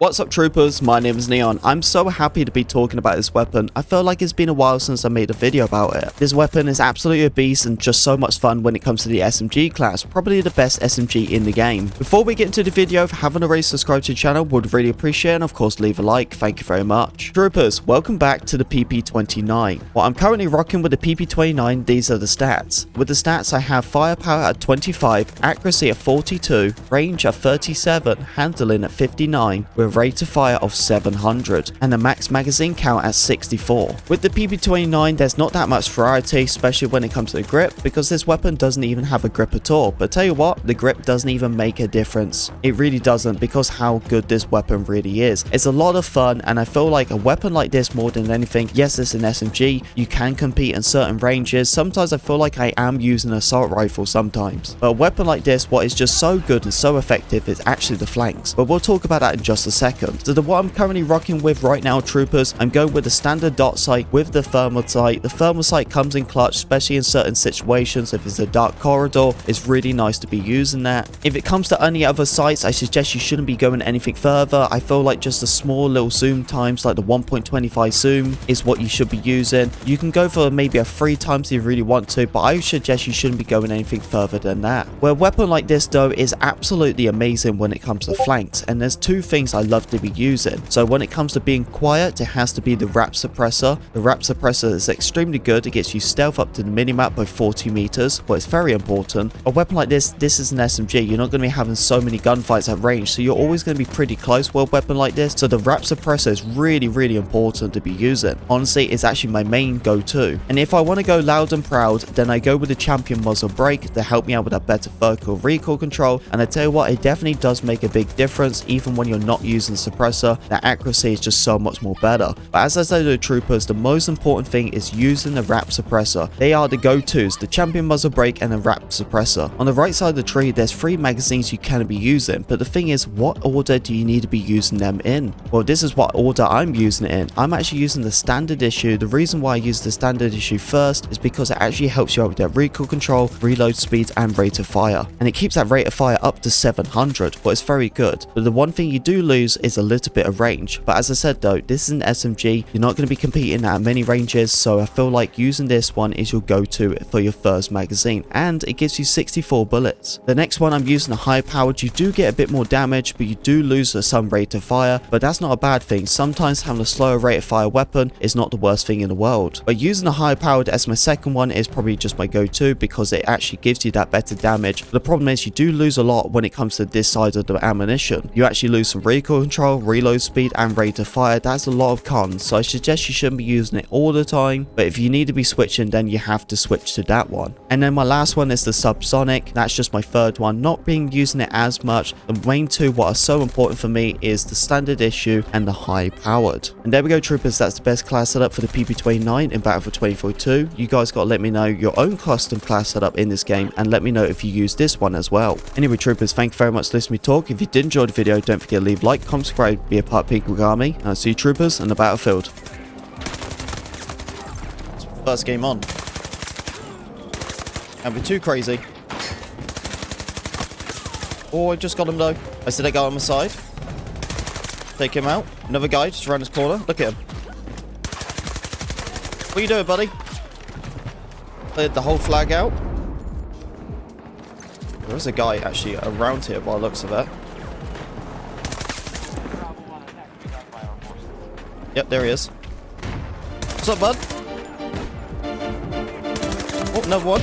What's up troopers, my name is Neon. I'm so happy to be talking about this weapon. I feel like it's been a while since I made a video about it. This weapon is absolutely a beast and just so much fun when it comes to the SMG class, probably the best SMG in the game. Before we get into the video, if you haven't already subscribed to the channel, would really appreciate it, and of course leave a like, thank you very much. Troopers, welcome back to the PP-29. Well, I'm currently rocking with the PP-29, these are the stats. With the stats I have firepower at 25, accuracy at 42, range at 37, handling at 59, with rate of fire of 700 and the max magazine count at 64. With the PP-29 there's not that much variety, especially when it comes to the grip, because this weapon doesn't even have a grip at all. But tell you what, the grip doesn't even make a difference. It really doesn't, because how good this weapon really is. It's a lot of fun, and I feel like a weapon like this, more than anything, yes it's an SMG, you can compete in certain ranges. Sometimes I feel like I am using an assault rifle sometimes, but a weapon like this, what is just so good and so effective is actually the flanks. But we'll talk about that in just a second. So what I'm currently rocking with right now, troopers, I'm going with the standard dot sight with the thermal sight. The thermal sight comes in clutch, especially in certain situations. If it's a dark corridor, it's really nice to be using that. If it comes to any other sights, I suggest you shouldn't be going anything further. I feel like just a small little zoom times, like the 1.25 zoom, is what you should be using. You can go for maybe a 3 times if you really want to, but I suggest you shouldn't be going anything further than that. Where a weapon like this though is absolutely amazing when it comes to flanks, and there's 2 things I love to be using. So when it comes to being quiet, it has to be the wrap suppressor. The wrap suppressor is extremely good. It gets you stealth up to the minimap by 40 meters, but it's very important. A weapon like this is an SMG. You're not going to be having so many gunfights at range, so you're always going to be pretty close with a weapon like this. So the wrap suppressor is really important to be using. Honestly, it's actually my main go-to. And if I want to go loud and proud, then I go with the champion muzzle brake to help me out with a better vertical recoil control. And I tell you what, it definitely does make a big difference even when you're not using suppressor. That accuracy is just so much more better. But as I said to the troopers, the most important thing is using the wrap suppressor. They are the go-tos, the champion muzzle brake and the wrap suppressor. On the right side of the tree, there's 3 magazines you can be using, but the thing is, what order do you need to be using them in? Well, this is what order I'm using it in. I'm actually using the standard issue. The reason why I use the standard issue first is because it actually helps you out with their recoil control, reload speed and rate of fire, and it keeps that rate of fire up to 700, but it's very good. But the one thing you do lose is a little bit of range. But as I said though, this is an SMG. You're not going to be competing at many ranges, so I feel like using this one is your go-to for your first magazine, and it gives you 64 bullets. The next one I'm using a high powered. You do get a bit more damage, but you do lose some rate of fire, but that's not a bad thing. Sometimes having a slower rate of fire weapon is not the worst thing in the world. But using a high powered as my second one is probably just my go-to, because it actually gives you that better damage. The problem is you do lose a lot when it comes to this side of the ammunition. You actually lose some recoil control, reload speed and rate of fire. That's a lot of cons, so I suggest you shouldn't be using it all the time, but if you need to be switching, then you have to switch to that one. And then my last one is the subsonic. That's just my third one, not being using it as much. The main 2 what are so important for me is the standard issue and the high powered. And there we go troopers, that's the best class setup for the PP-29 in Battlefield 2042. You guys got to let me know your own custom class setup in this game, and let me know if you use this one as well. Anyway troopers, thank you very much for listening to me talk. If you did enjoy the video, don't forget to leave a like, comment, subscribe, be a part of Pink Army, and I'll see you troopers in the battlefield. First game on. Can't be too crazy. Oh, I just got him though. I see that guy on my side. Take him out. Another guy just around his corner. Look at him. What are you doing, buddy? Cleared the whole flag out. There is a guy actually around here by the looks of it. Yep, there he is. What's up, bud? Oh, another one.